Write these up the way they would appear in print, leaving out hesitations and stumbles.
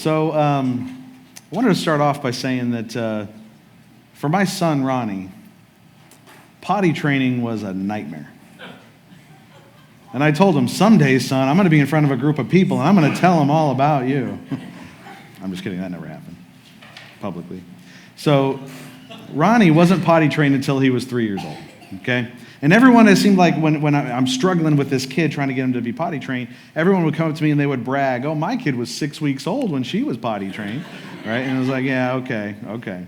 I wanted to start off by saying that for my son, Ronnie, potty training was a nightmare. And I told him, someday, son, I'm going to be in front of a group of people, and I'm going to tell them all about you. I'm just kidding. That never happened publicly. So Ronnie wasn't potty trained until he was 3 years old, okay? And everyone, it seemed like when I'm struggling with this kid, trying to get him to be potty trained, everyone would come up to me and they would brag, oh, my kid was 6 weeks old when she was potty trained, right? And I was like, yeah, okay.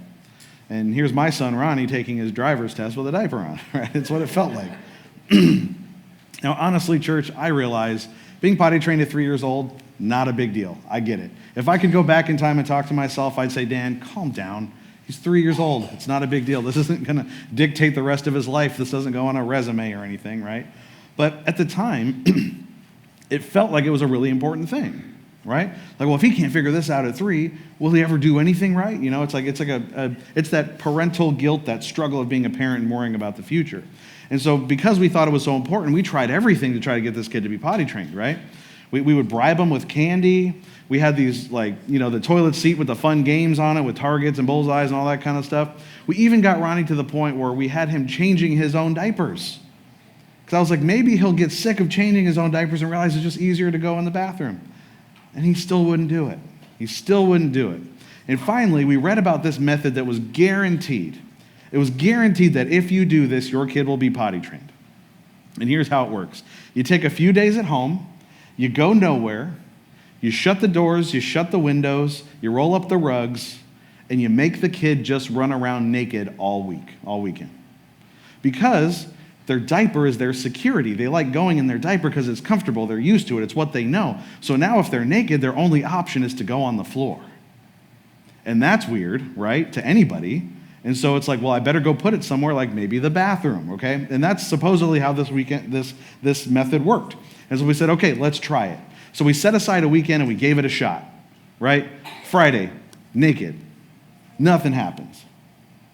And here's my son, Ronnie, taking his driver's test with a diaper on, right? It's what it felt like. Now, honestly, church, I realize being potty trained at 3 years old, not a big deal. I get it. If I could go back in time and talk to myself, I'd say, Dan, calm down. He's 3 years old. It's not a big deal. This isn't going to dictate the rest of his life. This doesn't go on a resume or anything, right? But at the time, it felt like it was a really important thing, right? Like, well, if he can't figure this out at 3, will he ever do anything right? You know, it's that parental guilt, that struggle of being a parent and worrying about the future. And so because we thought it was so important, we tried everything to try to get this kid to be potty trained, right? We would bribe him with candy. We had these, the toilet seat with the fun games on it with targets and bullseyes and all that kind of stuff. We even got Ronnie to the point where we had him changing his own diapers. Because I was like, maybe he'll get sick of changing his own diapers and realize it's just easier to go in the bathroom. And he still wouldn't do it. And finally, we read about this method that was guaranteed. It was guaranteed that if you do this, your kid will be potty trained. And here's how it works. You take a few days at home, you go nowhere, you shut the doors, you shut the windows, you roll up the rugs, and you make the kid just run around naked all weekend. Because their diaper is their security. They like going in their diaper because it's comfortable, they're used to it, it's what they know. So now if they're naked, their only option is to go on the floor. And that's weird, right, to anybody. And so it's like, well, I better go put it somewhere like maybe the bathroom, okay? And that's supposedly how this method worked. And so we said, okay, let's try it. So we set aside a weekend and we gave it a shot, right? Friday, naked, nothing happens.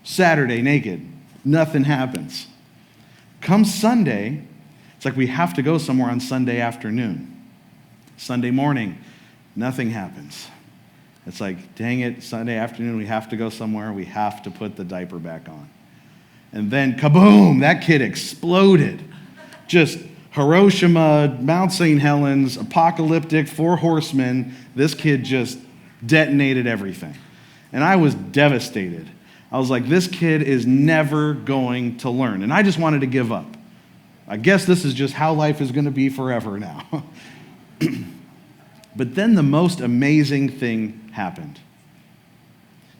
Saturday, naked, nothing happens. Come Sunday, it's like we have to go somewhere on Sunday afternoon. Sunday morning, nothing happens. It's like, dang it, Sunday afternoon, we have to go somewhere. We have to put the diaper back on. And then, kaboom, that kid exploded. Just Hiroshima, Mount St. Helens, apocalyptic, 4 horsemen. This kid just detonated everything. And I was devastated. I was like, this kid is never going to learn. And I just wanted to give up. I guess this is just how life is going to be forever now. But then the most amazing thing happened.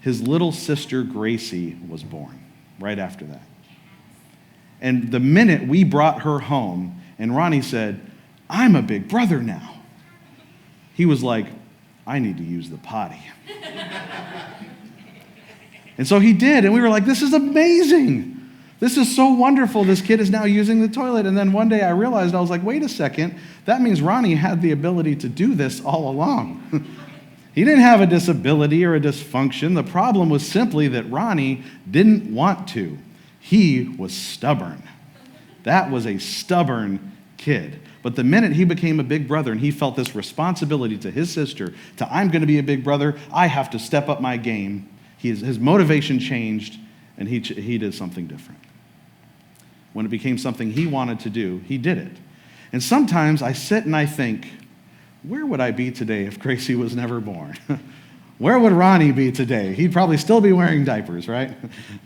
His little sister, Gracie, was born right after that. And the minute we brought her home, and Ronnie said, I'm a big brother now, he was like, I need to use the potty. And so he did, and we were like, this is amazing. This is so wonderful. This kid is now using the toilet. And then one day I realized, I was like, wait a second. That means Ronnie had the ability to do this all along. He didn't have a disability or a dysfunction. The problem was simply that Ronnie didn't want to. He was stubborn. That was a stubborn kid. But the minute he became a big brother and he felt this responsibility to his sister, I'm going to be a big brother, I have to step up my game, his motivation changed, and he did something different. When it became something he wanted to do, he did it. And sometimes I sit and I think, where would I be today if Gracie was never born? Where would Ronnie be today? He'd probably still be wearing diapers, right?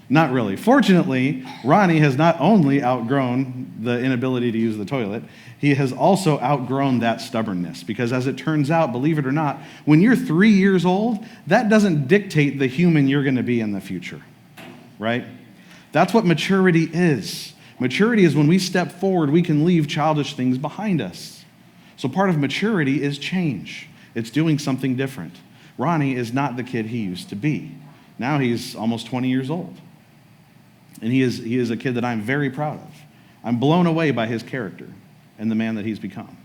Not really. Fortunately, Ronnie has not only outgrown the inability to use the toilet, he has also outgrown that stubbornness. Because as it turns out, believe it or not, when you're 3 years old, that doesn't dictate the human you're going to be in the future, right? That's what maturity is. Maturity is when we step forward, we can leave childish things behind us. So part of maturity is change. It's doing something different. Ronnie is not the kid he used to be. Now he's almost 20 years old. And he is a kid that I'm very proud of. I'm blown away by his character and the man that he's become.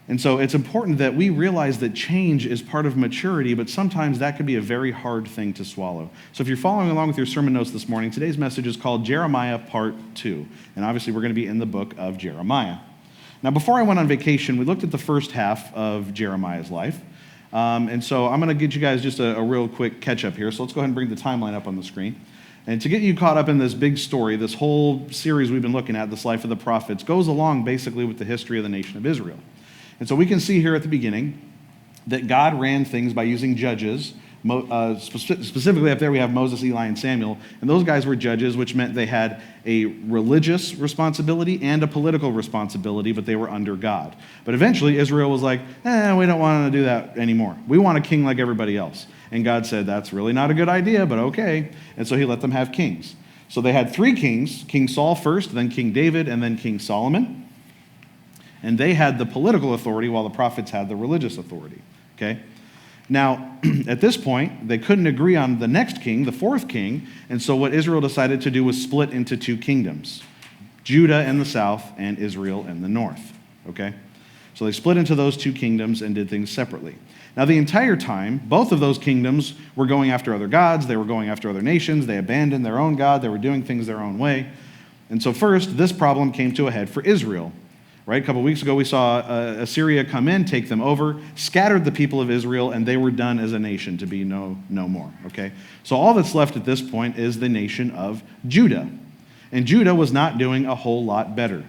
And so it's important that we realize that change is part of maturity, but sometimes that can be a very hard thing to swallow. So if you're following along with your sermon notes this morning, today's message is called Jeremiah Part 2. And obviously we're going to be in the book of Jeremiah. Now before I went on vacation, we looked at the first half of Jeremiah's life. And so I'm going to get you guys just a real quick catch up here. So let's go ahead and bring the timeline up on the screen. And to get you caught up in this big story, this whole series we've been looking at, this life of the prophets, goes along basically with the history of the nation of Israel. And so we can see here at the beginning that God ran things by using judges. Specifically up there we have Moses, Eli, and Samuel. And those guys were judges, which meant they had a religious responsibility and a political responsibility, but they were under God. But eventually Israel was like, we don't want to do that anymore. We want a king like everybody else. And God said, that's really not a good idea, but okay. And so he let them have kings. So they had 3 kings, King Saul first, then King David, and then King Solomon. And they had the political authority while the prophets had the religious authority. Okay? Now, at this point, they couldn't agree on the next king, the 4th king, and so what Israel decided to do was split into 2 kingdoms, Judah in the south and Israel in the north, okay? So they split into those 2 kingdoms and did things separately. Now, the entire time, both of those kingdoms were going after other gods, they were going after other nations, they abandoned their own God, they were doing things their own way. And so first, this problem came to a head for Israel. Right? A couple weeks ago, we saw Assyria come in, take them over, scattered the people of Israel, and they were done as a nation to be no more. Okay? So all that's left at this point is the nation of Judah. And Judah was not doing a whole lot better.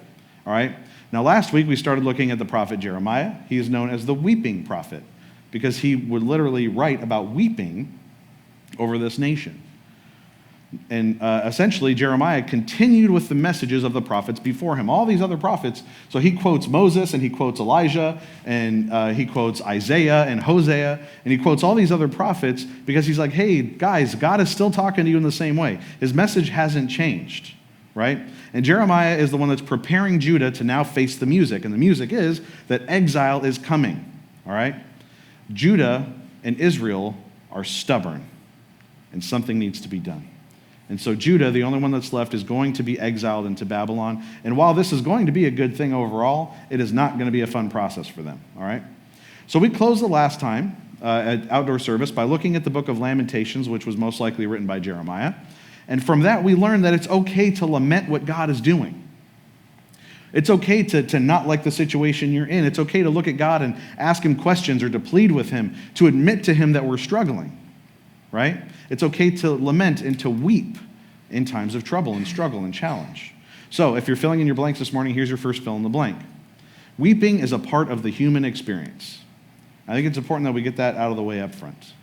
All right? Now, last week, we started looking at the prophet Jeremiah. He is known as the weeping prophet because he would literally write about weeping over this nation. And essentially, Jeremiah continued with the messages of the prophets before him. All these other prophets, so he quotes Moses, and he quotes Elijah, and he quotes Isaiah and Hosea, and he quotes all these other prophets because he's like, hey, guys, God is still talking to you in the same way. His message hasn't changed, right? And Jeremiah is the one that's preparing Judah to now face the music, and the music is that exile is coming, all right? Judah and Israel are stubborn, and something needs to be done. And so Judah, the only one that's left, is going to be exiled into Babylon. And while this is going to be a good thing overall, it is not going to be a fun process for them, all right? So we closed the last time at outdoor service by looking at the book of Lamentations, which was most likely written by Jeremiah. And from that, we learned that it's okay to lament what God is doing. It's okay to not like the situation you're in. It's okay to look at God and ask him questions or to plead with him, to admit to him that we're struggling, right? It's okay to lament and to weep in times of trouble and struggle and challenge. So if you're filling in your blanks this morning, here's your first fill in the blank. Weeping is a part of the human experience. I think it's important that we get that out of the way up front.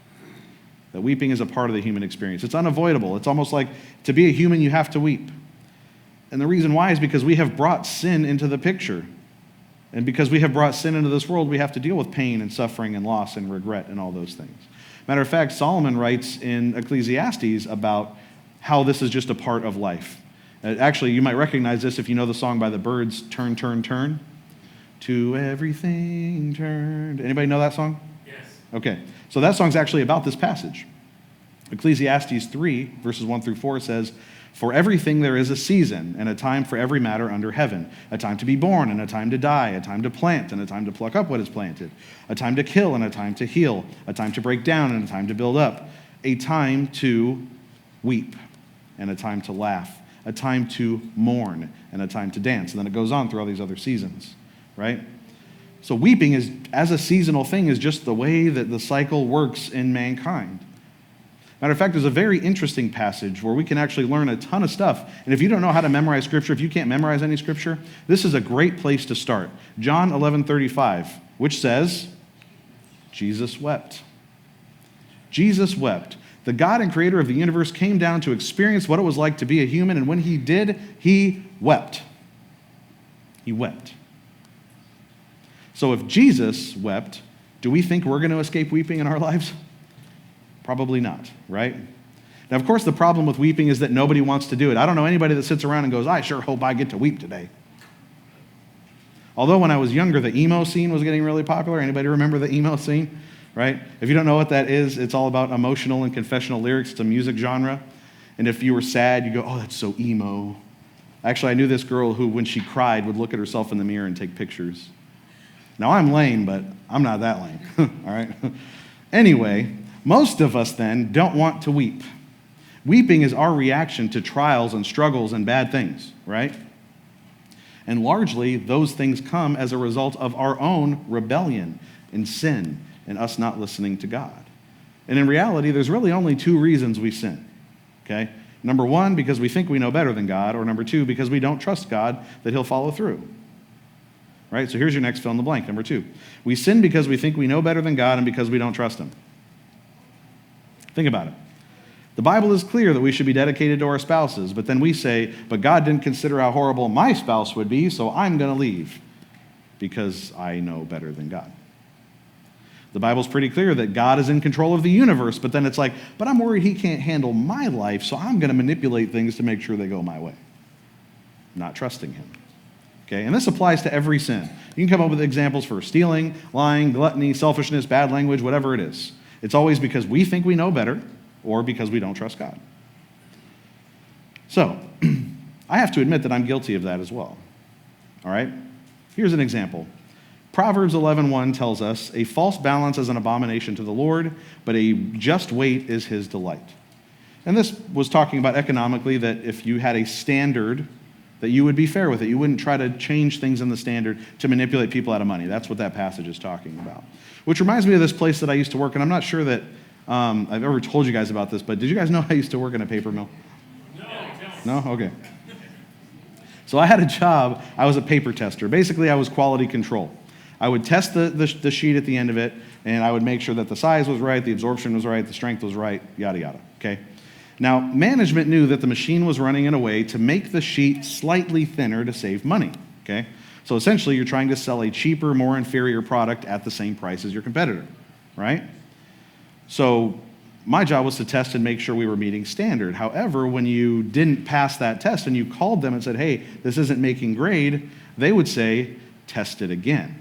That weeping is a part of the human experience. It's unavoidable. It's almost like to be a human, you have to weep. And the reason why is because we have brought sin into the picture. And because we have brought sin into this world, we have to deal with pain and suffering and loss and regret and all those things. Matter of fact, Solomon writes in Ecclesiastes about how this is just a part of life. Actually, you might recognize this if you know the song by the Byrds, Turn, Turn, Turn. To everything turned. Anybody know that song? Yes. Okay, so that song's actually about this passage. Ecclesiastes 3, verses 1 through 4 says, for everything there is a season and a time for every matter under heaven, a time to be born and a time to die, a time to plant and a time to pluck up what is planted, a time to kill and a time to heal, a time to break down and a time to build up, a time to weep and a time to laugh, a time to mourn and a time to dance. And then it goes on through all these other seasons, right? So weeping is, as a seasonal thing, is just the way that the cycle works in mankind. Matter of fact, there's a very interesting passage where we can actually learn a ton of stuff. And if you don't know how to memorize Scripture, if you can't memorize any Scripture, this is a great place to start. John 11:35, which says, Jesus wept. Jesus wept. The God and creator of the universe came down to experience what it was like to be a human, and when he did, he wept. He wept. So if Jesus wept, do we think we're going to escape weeping in our lives? Probably not, right? Now, of course, the problem with weeping is that nobody wants to do it. I don't know anybody that sits around and goes, I sure hope I get to weep today. Although when I was younger, the emo scene was getting really popular. Anybody remember the emo scene, right? If you don't know what that is, it's all about emotional and confessional lyrics. It's a music genre. And if you were sad, you go, oh, that's so emo. Actually, I knew this girl who, when she cried, would look at herself in the mirror and take pictures. Now, I'm lame, but I'm not that lame, all right? Anyway, most of us then don't want to weep. Weeping is our reaction to trials and struggles and bad things, right? And largely, those things come as a result of our own rebellion and sin and us not listening to God. And in reality, there's really only two reasons we sin, okay? Number one, because we think we know better than God, or number two, because we don't trust God that he'll follow through. Right? So here's your next fill in the blank, number two. We sin because we think we know better than God and because we don't trust him. Think about it. The Bible is clear that we should be dedicated to our spouses, but then we say, but God didn't consider how horrible my spouse would be, so I'm going to leave because I know better than God. The Bible's pretty clear that God is in control of the universe, but then it's like, but I'm worried he can't handle my life, so I'm going to manipulate things to make sure they go my way. Not trusting him. Okay, and this applies to every sin. You can come up with examples for stealing, lying, gluttony, selfishness, bad language, whatever it is. It's always because we think we know better or because we don't trust God. So, I have to admit that I'm guilty of that as well. All right? Here's an example. Proverbs 11:1 tells us, a false balance is an abomination to the Lord, but a just weight is his delight. And this was talking about economically that if you had a standard, that you would be fair with it. You wouldn't try to change things in the standard to manipulate people out of money. That's what that passage is talking about. Which reminds me of this place that I used to work in. I'm not sure that I've ever told you guys about this, but did you guys know I used to work in a paper mill? No? Okay. So I had a job. I was a paper tester. Basically, I was quality control. I would test the sheet at the end of it, and I would make sure that the size was right, the absorption was right, the strength was right, yada, yada, okay? Now, management knew that the machine was running in a way to make the sheet slightly thinner to save money, okay? So essentially, you're trying to sell a cheaper, more inferior product at the same price as your competitor, right? So my job was to test and make sure we were meeting standard. However, when you didn't pass that test and you called them and said, hey, this isn't making grade, they would say, test it again.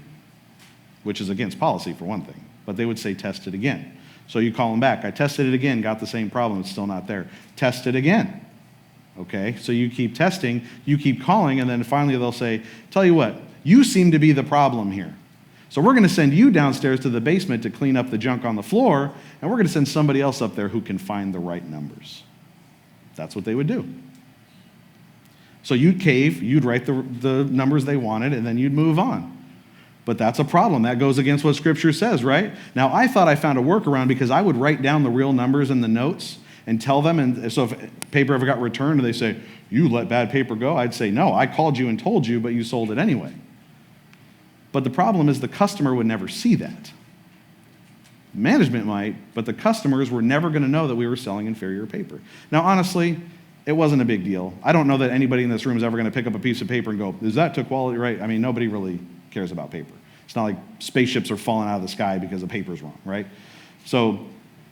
Which is against policy for one thing, but they would say test it again. So you call them back. I tested it again, got the same problem, it's still not there. Test it again. Okay, so you keep testing, you keep calling, and then finally they'll say, tell you what, you seem to be the problem here. So we're going to send you downstairs to the basement to clean up the junk on the floor, and we're going to send somebody else up there who can find the right numbers. That's what they would do. So you'd cave, you'd write the numbers they wanted, and then you'd move on. But that's a problem. That goes against what Scripture says, right? Now, I thought I found a workaround because I would write down the real numbers in the notes and tell them. And so if paper ever got returned and they say, you let bad paper go, I'd say, no, I called you and told you, but you sold it anyway. But the problem is the customer would never see that. Management might, but the customers were never going to know that we were selling inferior paper. Now, honestly, it wasn't a big deal. I don't know that anybody in this room is ever going to pick up a piece of paper and go, is that to quality right? I mean, nobody really cares about paper. It's not like spaceships are falling out of the sky because the paper's wrong, right? So,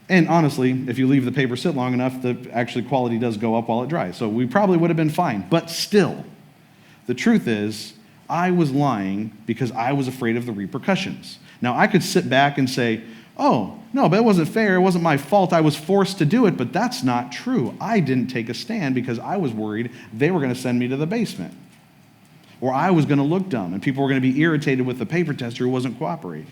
and honestly, if you leave the paper sit long enough, the actually quality does go up while it dries. So we probably would have been fine. But still, the truth is, I was lying because I was afraid of the repercussions. Now, I could sit back and say, oh, no, but it wasn't fair. It wasn't my fault. I was forced to do it, but that's not true. I didn't take a stand because I was worried they were going to send me to the basement. Or I was going to look dumb, and people were going to be irritated with the paper tester who wasn't cooperating.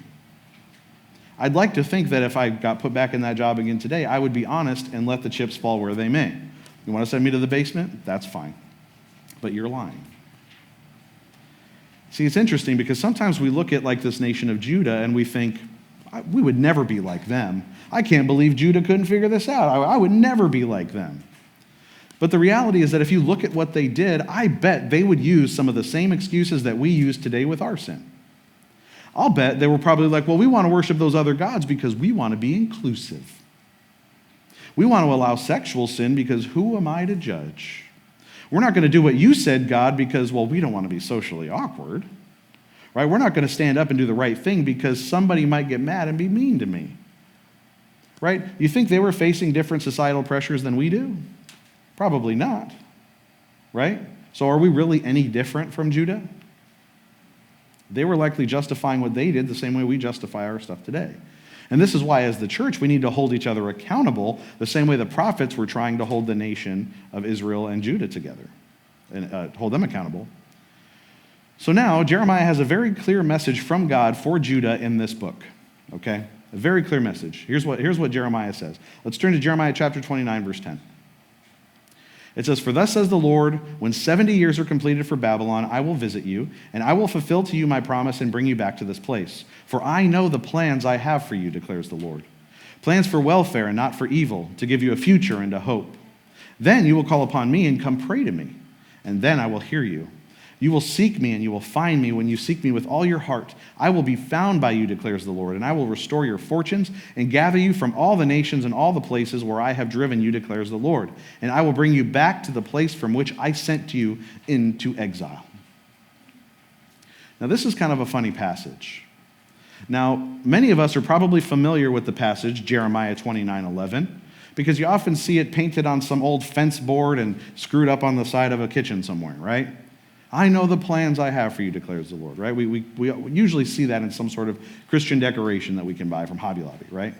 I'd like to think that if I got put back in that job again today, I would be honest and let the chips fall where they may. You want to send me to the basement? That's fine. But you're lying. See, it's interesting because sometimes we look at like this nation of Judah and we think, we would never be like them. I can't believe Judah couldn't figure this out. I would never be like them. But the reality is that if you look at what they did, I bet they would use some of the same excuses that we use today with our sin. I'll bet they were probably like, well, we want to worship those other gods because we want to be inclusive. We want to allow sexual sin because who am I to judge? We're not going to do what you said, God, because, well, we don't want to be socially awkward. Right? We're not going to stand up and do the right thing because somebody might get mad and be mean to me. Right? You think they were facing different societal pressures than we do? Probably not, right? So are we really any different from Judah? They were likely justifying what they did the same way we justify our stuff today. And this is why, as the church, we need to hold each other accountable the same way the prophets were trying to hold the nation of Israel and Judah together and hold them accountable. So now, Jeremiah has a very clear message from God for Judah in this book, okay? A very clear message. Here's what Jeremiah says. Let's turn to Jeremiah chapter 29, verse 10. It says, "For thus says the Lord, when 70 years are completed for Babylon, I will visit you, and I will fulfill to you my promise and bring you back to this place. For I know the plans I have for you, declares the Lord. Plans for welfare and not for evil, to give you a future and a hope. Then you will call upon me and come pray to me, and then I will hear you. You will seek me and you will find me when you seek me with all your heart. I will be found by you, declares the Lord, and I will restore your fortunes and gather you from all the nations and all the places where I have driven you, declares the Lord. And I will bring you back to the place from which I sent you into exile." Now, this is kind of a funny passage. Now, many of us are probably familiar with the passage, Jeremiah 29:11, because you often see it painted on some old fence board and screwed up on the side of a kitchen somewhere, right? I know the plans I have for you, declares the Lord, right? We usually see that in some sort of Christian decoration that we can buy from Hobby Lobby, right?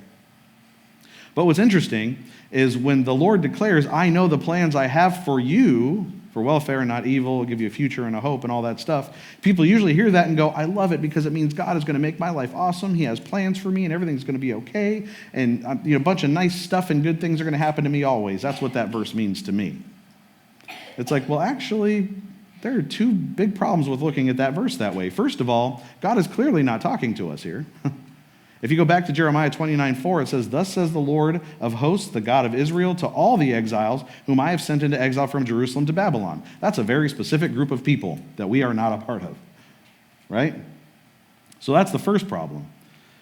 But what's interesting is when the Lord declares, I know the plans I have for you, for welfare and not evil, will give you a future and a hope and all that stuff, people usually hear that and go, I love it because it means God is going to make my life awesome. He has plans for me and everything's going to be okay. And a bunch of nice stuff and good things are going to happen to me always. That's what that verse means to me. It's like, well, actually, there are two big problems with looking at that verse that way. First of all, God is clearly not talking to us here. If you go back to Jeremiah 29:4, it says, "Thus says the Lord of hosts, the God of Israel, to all the exiles whom I have sent into exile from Jerusalem to Babylon." That's a very specific group of people that we are not a part of, right? So that's the first problem.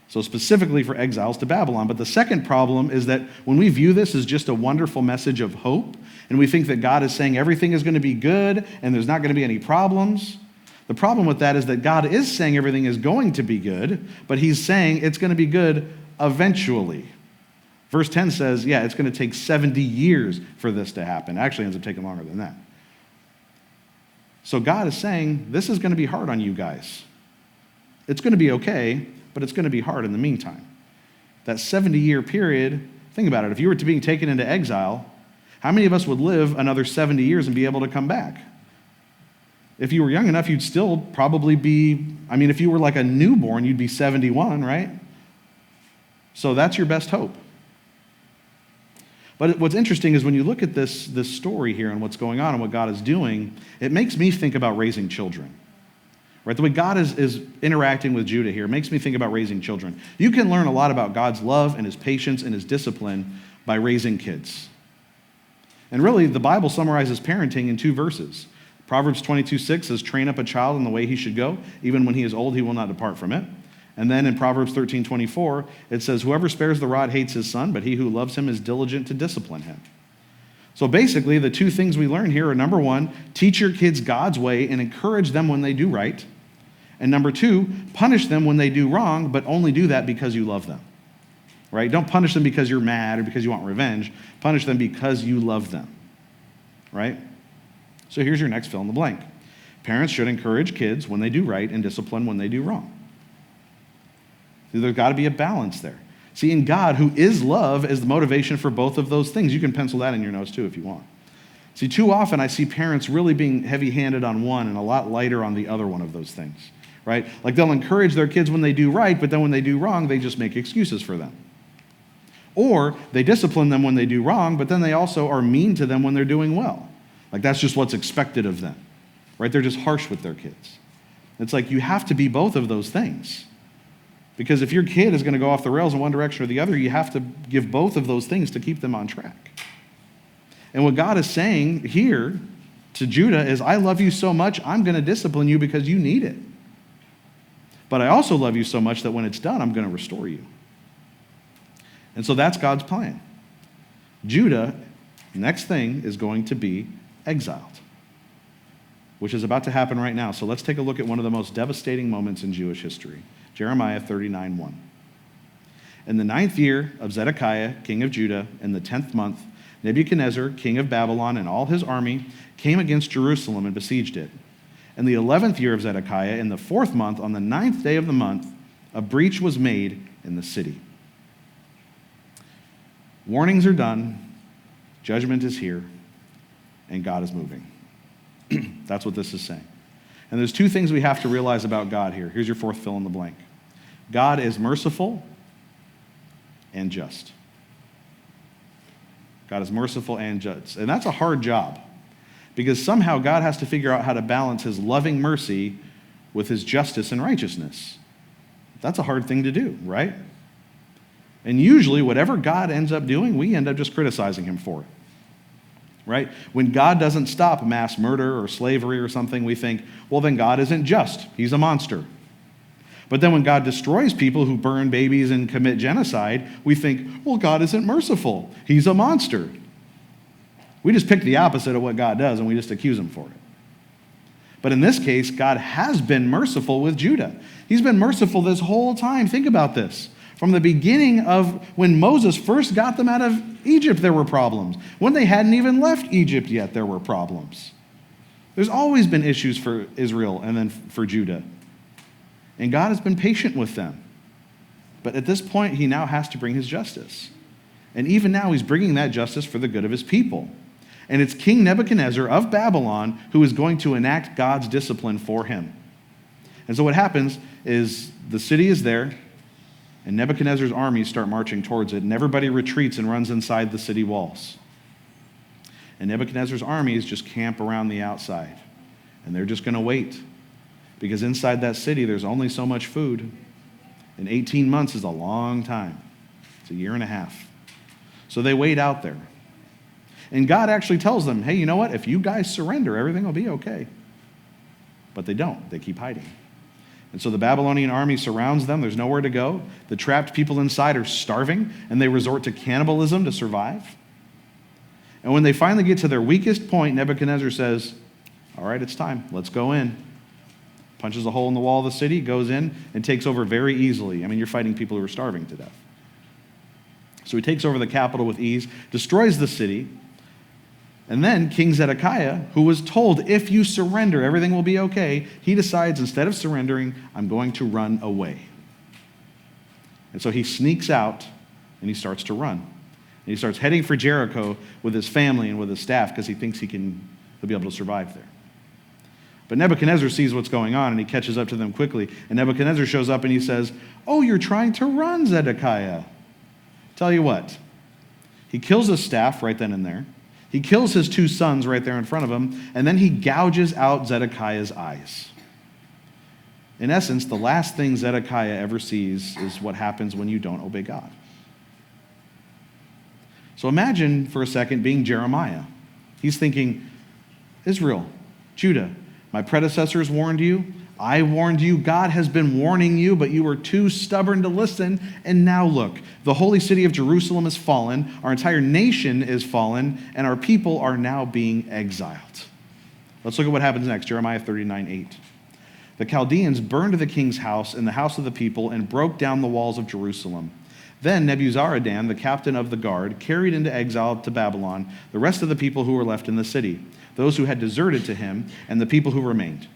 So specifically for exiles to Babylon. But the second problem is that when we view this as just a wonderful message of hope, and we think that God is saying everything is going to be good and there's not going to be any problems, the problem with that is that God is saying everything is going to be good, but he's saying it's going to be good eventually. Verse 10 says, yeah, it's going to take 70 years for this to happen. It actually ends up taking longer than that. So God is saying, this is going to be hard on you guys. It's going to be okay, but it's going to be hard in the meantime. That 70-year period, think about it. If you were being taken into exile, how many of us would live another 70 years and be able to come back? If you were young enough, you'd still probably be, if you were like a newborn, you'd be 71, right? So that's your best hope. But what's interesting is when you look at this story here and what's going on and what God is doing, it makes me think about raising children. Right? The way God is interacting with Judah here makes me think about raising children. You can learn a lot about God's love and his patience and his discipline by raising kids. And really, the Bible summarizes parenting in 2 verses. Proverbs 22:6 says, "Train up a child in the way he should go. Even when he is old, he will not depart from it." And then in Proverbs 13:24, it says, "Whoever spares the rod hates his son, but he who loves him is diligent to discipline him." So basically, the 2 things we learn here are, number 1, teach your kids God's way and encourage them when they do right. And number 2, punish them when they do wrong, but only do that because you love them. Right? Don't punish them because you're mad or because you want revenge. Punish them because you love them. Right? So here's your next fill in the blank. Parents should encourage kids when they do right and discipline when they do wrong. There's got to be a balance there. See, in God, who is love, is the motivation for both of those things. You can pencil that in your notes too if you want. See, too often I see parents really being heavy-handed on one and a lot lighter on the other one of those things, right? Like they'll encourage their kids when they do right, but then when they do wrong, they just make excuses for them. Or they discipline them when they do wrong, but then they also are mean to them when they're doing well. Like that's just what's expected of them, right? They're just harsh with their kids. It's like you have to be both of those things. Because if your kid is going to go off the rails in one direction or the other, you have to give both of those things to keep them on track. And what God is saying here to Judah is, I love you so much, I'm going to discipline you because you need it. But I also love you so much that when it's done, I'm going to restore you. And so that's God's plan. Judah, next thing, is going to be exiled, which is about to happen right now. So let's take a look at one of the most devastating moments in Jewish history. Jeremiah 39:1. In the 9th year of Zedekiah, king of Judah, in the 10th month, Nebuchadnezzar, king of Babylon, and all his army came against Jerusalem and besieged it. In the 11th year of Zedekiah, in the 4th month, on the 9th day of the month, a breach was made in the city. Warnings are done, judgment is here, and God is moving. That's what this is saying. And there's 2 things we have to realize about God here. Here's your 4th fill in the blank. God is merciful and just. God is merciful and just. And that's a hard job because somehow God has to figure out how to balance his loving mercy with his justice and righteousness. That's a hard thing to do, right? And usually, whatever God ends up doing, we end up just criticizing him for it, right? When God doesn't stop mass murder or slavery or something, we think, well, then God isn't just. He's a monster. But then when God destroys people who burn babies and commit genocide, we think, well, God isn't merciful. He's a monster. We just pick the opposite of what God does, and we just accuse him for it. But in this case, God has been merciful with Judah. He's been merciful this whole time. Think about this. From the beginning of when Moses first got them out of Egypt, there were problems. When they hadn't even left Egypt yet, there were problems. There's always been issues for Israel and then for Judah. And God has been patient with them. But at this point, he now has to bring his justice. And even now, he's bringing that justice for the good of his people. And it's King Nebuchadnezzar of Babylon who is going to enact God's discipline for him. And so what happens is the city is there, and Nebuchadnezzar's armies start marching towards it, and everybody retreats and runs inside the city walls. And Nebuchadnezzar's armies just camp around the outside, and they're just going to wait. Because inside that city, there's only so much food. And 18 months is a long time. It's a year and a half. So they wait out there. And God actually tells them, hey, you know what? If you guys surrender, everything will be okay. But they don't. They keep hiding. And so the Babylonian army surrounds them. There's nowhere to go. The trapped people inside are starving, and they resort to cannibalism to survive. And when they finally get to their weakest point, Nebuchadnezzar says, all right, it's time. Let's go in. Punches a hole in the wall of the city, goes in, and takes over very easily. I mean, you're fighting people who are starving to death. So he takes over the capital with ease, destroys the city, and then King Zedekiah, who was told, if you surrender, everything will be okay, he decides, instead of surrendering, I'm going to run away. And so he sneaks out, and he starts to run. And he starts heading for Jericho with his family and with his staff because he thinks he'll be able to survive there. But Nebuchadnezzar sees what's going on, and he catches up to them quickly. And Nebuchadnezzar shows up, and he says, oh, you're trying to run, Zedekiah. Tell you what, he kills his staff right then and there. He kills his two sons right there in front of him, and then he gouges out Zedekiah's eyes. In essence, the last thing Zedekiah ever sees is what happens when you don't obey God. So imagine for a second being Jeremiah. He's thinking, Israel, Judah, my predecessors warned you. I warned you. God has been warning you, but you were too stubborn to listen. And now look, the holy city of Jerusalem is fallen. Our entire nation is fallen, and our people are now being exiled. Let's look at what happens next. Jeremiah 39:8. The Chaldeans burned the king's house and the house of the people and broke down the walls of Jerusalem. Then Nebuzaradan, the captain of the guard, carried into exile to Babylon the rest of the people who were left in the city, those who had deserted to him, and the people who remained.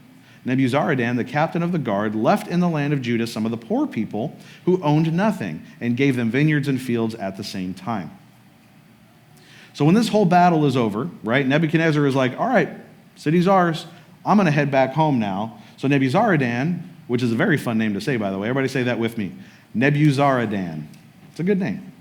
Nebuzaradan, the captain of the guard, left in the land of Judah some of the poor people who owned nothing and gave them vineyards and fields at the same time. So when this whole battle is over, right, Nebuchadnezzar is like, all right, city's ours. I'm going to head back home now. So Nebuzaradan, which is a very fun name to say, by the way. Everybody say that with me. Nebuzaradan. It's a good name.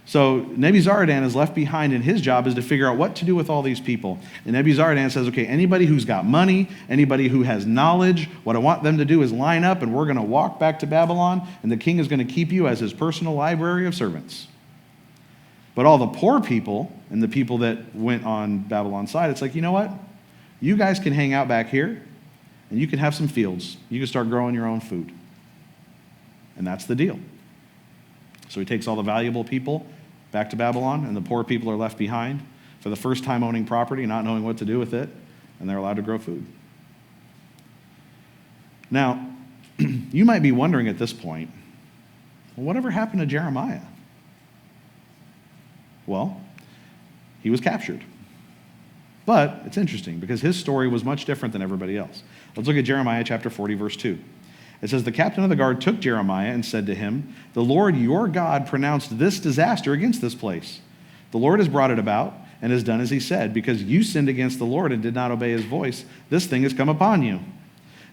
So Nebuzaradan is left behind, and his job is to figure out what to do with all these people. And Nebuzaradan says, okay, anybody who's got money, anybody who has knowledge, what I want them to do is line up, and we're going to walk back to Babylon, and the king is going to keep you as his personal library of servants. But all the poor people and the people that went on Babylon's side, it's like, you know what? You guys can hang out back here, and you can have some fields. You can start growing your own food. And that's the deal. So he takes all the valuable people back to Babylon, and the poor people are left behind for the first time owning property, not knowing what to do with it, and they're allowed to grow food. Now, you might be wondering at this point, well, whatever happened to Jeremiah? Well, he was captured. But it's interesting because his story was much different than everybody else. Let's look at Jeremiah chapter 40, verse 2. It says, the captain of the guard took Jeremiah and said to him, the Lord your God pronounced this disaster against this place. The Lord has brought it about and has done as he said, because you sinned against the Lord and did not obey his voice. This thing has come upon you.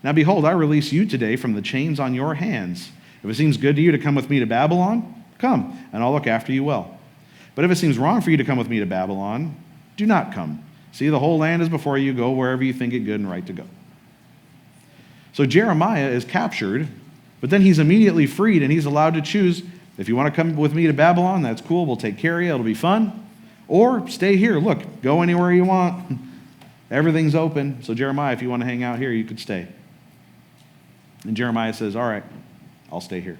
Now behold, I release you today from the chains on your hands. If it seems good to you to come with me to Babylon, come, and I'll look after you well. But if it seems wrong for you to come with me to Babylon, do not come. See, the whole land is before you. Go wherever you think it good and right to go. So Jeremiah is captured, but then he's immediately freed, and he's allowed to choose, if you want to come with me to Babylon, that's cool. We'll take care of you. It'll be fun. Or stay here. Look, go anywhere you want. Everything's open. So Jeremiah, if you want to hang out here, you could stay. And Jeremiah says, all right, I'll stay here.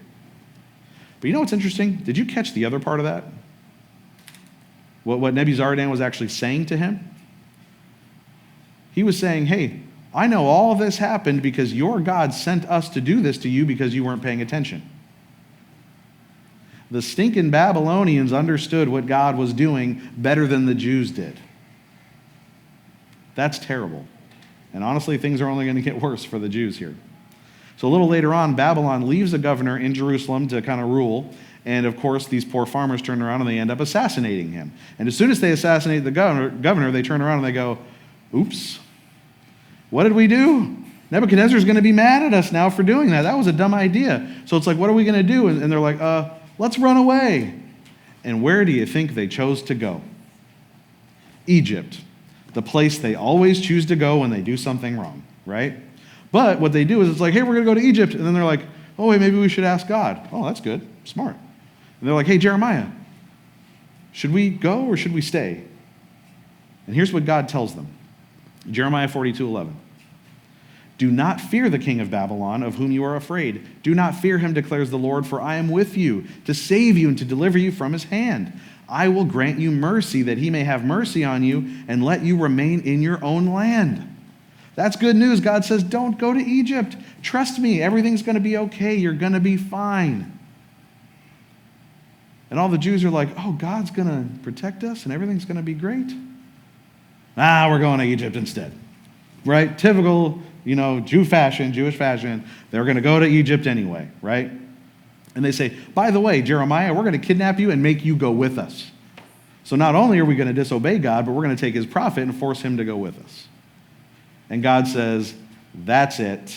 But you know what's interesting? Did you catch the other part of that? What Nebuzaradan was actually saying to him? He was saying, hey, I know all of this happened because your God sent us to do this to you because you weren't paying attention. The stinking Babylonians understood what God was doing better than the Jews did. That's terrible. And honestly, things are only going to get worse for the Jews here. So a little later on, Babylon leaves a governor in Jerusalem to kind of rule. And of course, these poor farmers turn around and they end up assassinating him. And as soon as they assassinate the governor, they turn around and they go, oops, what did we do? Nebuchadnezzar's going to be mad at us now for doing that. That was a dumb idea. So it's like, what are we going to do? And they're like, let's run away. And where do you think they chose to go? Egypt, the place they always choose to go when they do something wrong, right? But what they do is it's like, hey, we're going to go to Egypt. And then they're like, oh, wait, maybe we should ask God. Oh, that's good. Smart. And they're like, hey, Jeremiah, should we go or should we stay? And here's what God tells them. Jeremiah 42:11. Do not fear the king of Babylon, of whom you are afraid. Do not fear him, declares the Lord, for I am with you to save you and to deliver you from his hand. I will grant you mercy that he may have mercy on you and let you remain in your own land. That's good news. God says, don't go to Egypt. Trust me, everything's going to be okay. You're going to be fine. And all the Jews are like, oh, God's going to protect us and everything's going to be great. We're going to Egypt instead. Right? Typical, Jewish fashion. They're going to go to Egypt anyway, right? And they say, by the way, Jeremiah, we're going to kidnap you and make you go with us. So not only are we going to disobey God, but we're going to take his prophet and force him to go with us. And God says, that's it.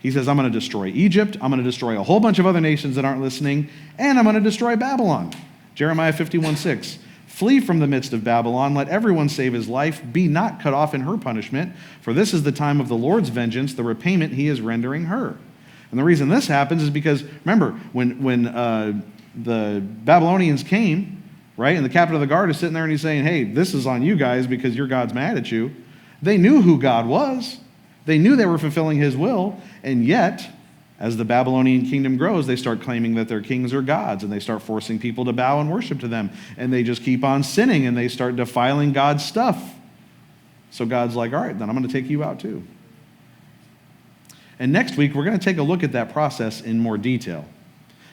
He says, I'm going to destroy Egypt. I'm going to destroy a whole bunch of other nations that aren't listening. And I'm going to destroy Babylon. Jeremiah 51:6. Flee from the midst of Babylon. Let everyone save his life. Be not cut off in her punishment. For this is the time of the Lord's vengeance, the repayment he is rendering her. And the reason this happens is because, remember, when the Babylonians came, right, and the captain of the guard is sitting there and he's saying, hey, this is on you guys because your God's mad at you. They knew who God was. They knew they were fulfilling his will. And yet, as the Babylonian kingdom grows, they start claiming that their kings are gods, and they start forcing people to bow and worship to them. And they just keep on sinning, and they start defiling God's stuff. So God's like, all right, then I'm going to take you out too. And next week, we're going to take a look at that process in more detail,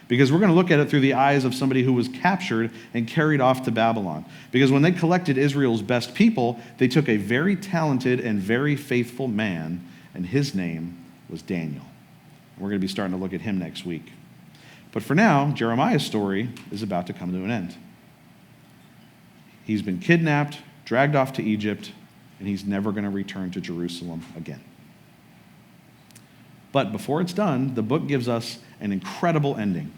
because we're going to look at it through the eyes of somebody who was captured and carried off to Babylon. Because when they collected Israel's best people, they took a very talented and very faithful man, and his name was Daniel. We're going to be starting to look at him next week. But for now, Jeremiah's story is about to come to an end. He's been kidnapped, dragged off to Egypt, and he's never going to return to Jerusalem again. But before it's done, the book gives us an incredible ending.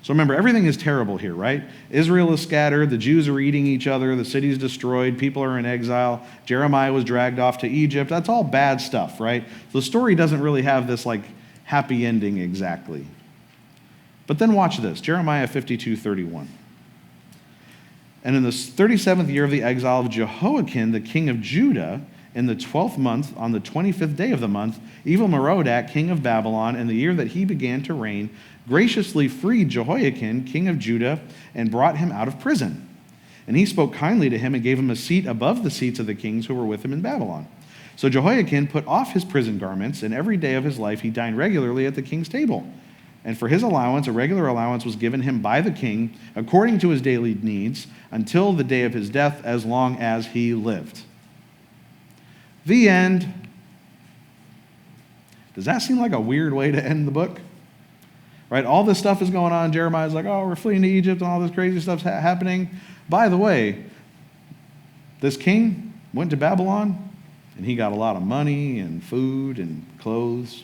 So remember, everything is terrible here, right? Israel is scattered, the Jews are eating each other, the city is destroyed, people are in exile, Jeremiah was dragged off to Egypt. That's all bad stuff, right? The story doesn't really have this happy ending exactly. But then watch this, Jeremiah 52:31. And in the 37th year of the exile of Jehoiakim, the king of Judah, in the 12th month, on the 25th day of the month, Evil-Merodach, king of Babylon, in the year that he began to reign, graciously freed Jehoiakim, king of Judah, and brought him out of prison. And he spoke kindly to him and gave him a seat above the seats of the kings who were with him in Babylon. So Jehoiakim put off his prison garments, and every day of his life he dined regularly at the king's table. And for his allowance, a regular allowance was given him by the king, according to his daily needs, until the day of his death, as long as he lived. The end. Does that seem like a weird way to end the book? Right? All this stuff is going on. Jeremiah's like, oh, we're fleeing to Egypt, and all this crazy stuff's happening. By the way, this king went to Babylon, and he got a lot of money and food and clothes.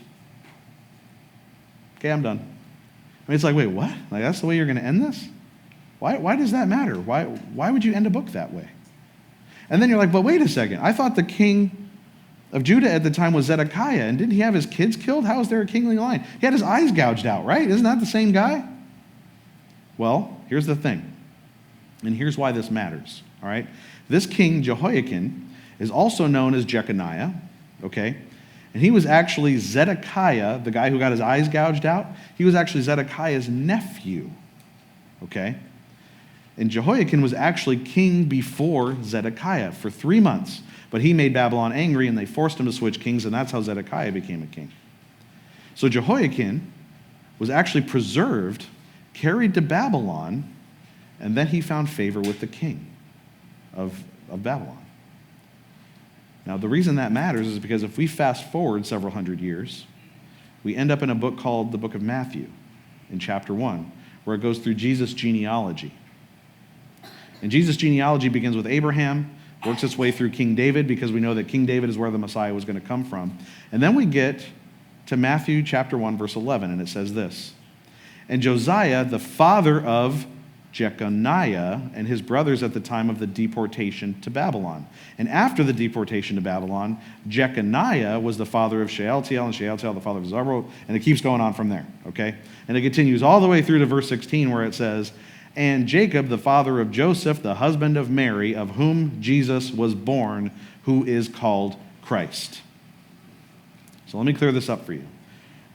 Okay, I'm done. I mean, it's like, wait, what? That's the way you're going to end this? Why does that matter? Why would you end a book that way? And then you're like, but wait a second. I thought the king of Judah at the time was Zedekiah, and didn't he have his kids killed? How is there a kingly line? He had his eyes gouged out, right? Isn't that the same guy? Well, here's the thing, and here's why this matters, all right? This king, Jehoiakim, is also known as Jeconiah, okay? And he was actually Zedekiah, the guy who got his eyes gouged out. He was actually Zedekiah's nephew, okay? And Jehoiakim was actually king before Zedekiah for 3 months. But he made Babylon angry, and they forced him to switch kings, and that's how Zedekiah became a king. So Jehoiakim was actually preserved, carried to Babylon, and then he found favor with the king of Babylon. Now, the reason that matters is because if we fast forward several hundred years, we end up in a book called the book of Matthew in chapter 1, where it goes through Jesus' genealogy. And Jesus' genealogy begins with Abraham, works its way through King David, because we know that King David is where the Messiah was going to come from. And then we get to Matthew chapter 1, verse 11, and it says this: And Josiah, the father of Jeconiah, and his brothers at the time of the deportation to Babylon. And after the deportation to Babylon, Jeconiah was the father of Shealtiel, and Shealtiel the father of Zerubbabel, and it keeps going on from there, okay? And it continues all the way through to verse 16, where it says, And Jacob, the father of Joseph, the husband of Mary, of whom Jesus was born, who is called Christ. So let me clear this up for you.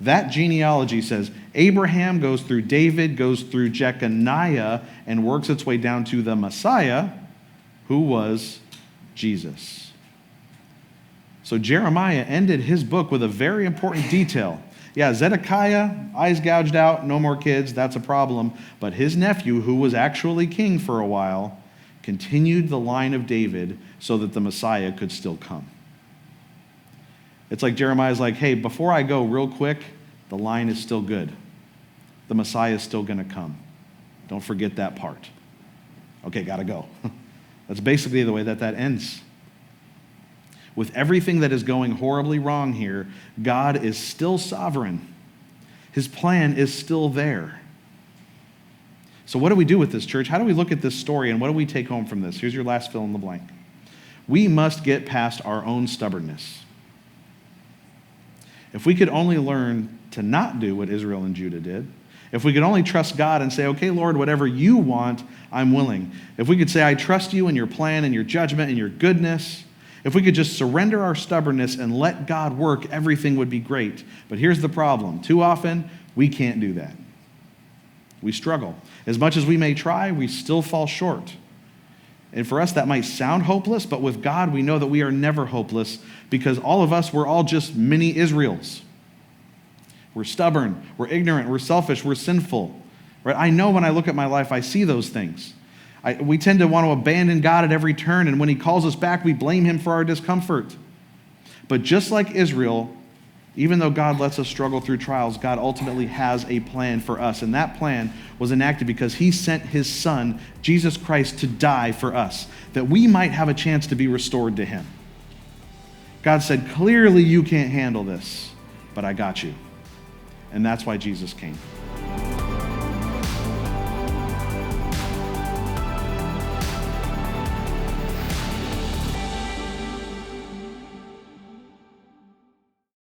That genealogy says Abraham goes through David, goes through Jeconiah, and works its way down to the Messiah, who was Jesus. So Jeremiah ended his book with a very important detail. Yeah, Zedekiah, eyes gouged out, no more kids, that's a problem. But his nephew, who was actually king for a while, continued the line of David so that the Messiah could still come. It's like Jeremiah's like, hey, before I go real quick, the line is still good. The Messiah is still going to come. Don't forget that part. Okay, got to go. That's basically the way that ends. With everything that is going horribly wrong here, God is still sovereign. His plan is still there. So what do we do with this, church? How do we look at this story, and what do we take home from this? Here's your last fill in the blank. We must get past our own stubbornness. If we could only learn to not do what Israel and Judah did, if we could only trust God and say, okay, Lord, whatever you want, I'm willing. If we could say, I trust you and your plan and your judgment and your goodness, if we could just surrender our stubbornness and let God work, everything would be great. But here's the problem. Too often, we can't do that. We struggle. As much as we may try, we still fall short. And for us, that might sound hopeless, but with God, we know that we are never hopeless, because all of us, we're all just mini Israels. We're stubborn, we're ignorant, we're selfish, we're sinful. Right? I know when I look at my life, I see those things. We tend to want to abandon God at every turn, and when he calls us back, we blame him for our discomfort. But just like Israel, even though God lets us struggle through trials, God ultimately has a plan for us. And that plan was enacted because he sent his son, Jesus Christ, to die for us, that we might have a chance to be restored to him. God said, clearly you can't handle this, but I got you. And that's why Jesus came.